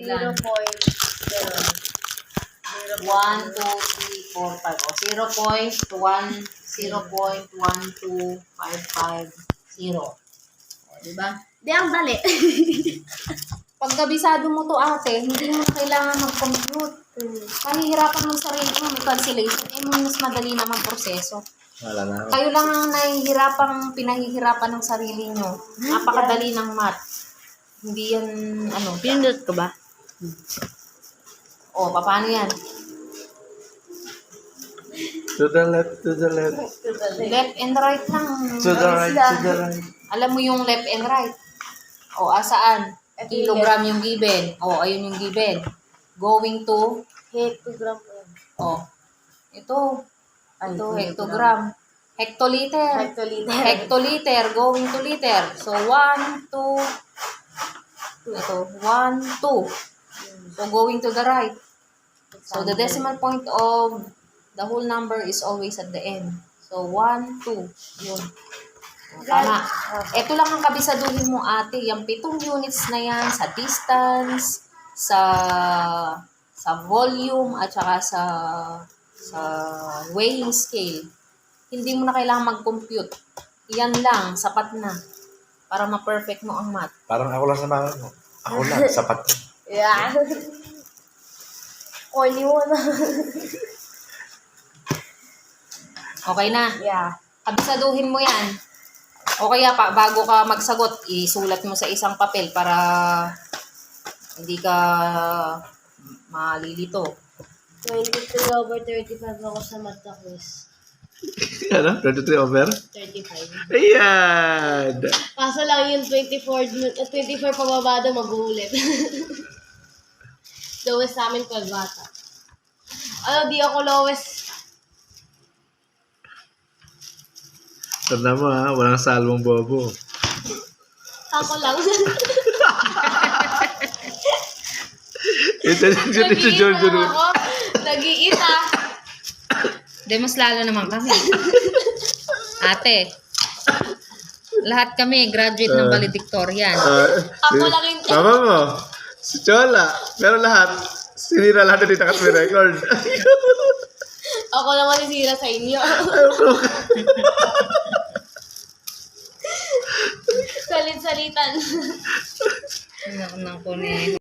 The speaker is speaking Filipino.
Ilan? 0.0. 1, 2, 3, 4, 5. O, 0.11255.0. O, diba? Di, ang dali. Pag kabisado mo to ate, hindi mo na kailangan mag-compute. Mahihirapan mo sarili mo, may cancellation. Eh, mas madali naman proseso. Wala na. Kayo lang ang pinahihirapan ng sarili nyo. Napakadali ng math. Hindi yan, Pinindot ko ba? O, paano yan? To the left, to the left. Left and right lang. To the right, to the right. Alam mo yung left and right. O, asaan? Kilogram yung given. O, ayun yung given. Going to, Hectogram po yan. o, ito hectogram. Hectoliter. Hectoliter. Hectoliter, going to liter. So, 1, 2, ito, 1, 2. So, going to the right. So, the decimal point of the whole number is always at the end. So, 1, 2. Yun. Tama. Ito lang ang kabisaduhin mo, ate. Yung 7 units na yan sa distance, sa volume, at saka sa weighing scale. Hindi mo na kailangan mag-compute. Yan lang, sapat na. Para ma-perfect mo ang math. Parang ako lang sa mga mo. Ako lang, sapat ko. Yeah. Corny mo na. Okay na. Yeah. Kabisaduhin mo yan. O kaya bago ka magsagot, isulat mo sa isang papel para hindi ka malilito. 23/35 ako sa math quiz. Ano? 23 over? 35. Ayan! Kaso lang yung 24 pababa daw mag-uulit. Lowest sa amin 12 bata. Ano, di ako lowest. Tanda mo ha, walang salmong bobo. Ako lang. Ito si George lang ako. Nag-iisa. Di, mas lalo naman kami. Ate, lahat kami graduate ng valedictorian. Ako lang yung... Tama mo. Si Chola. Pero lahat, sinira lahat na dito kasi may record. Ako lang manisira sa inyo. Salit-salitan. Nako,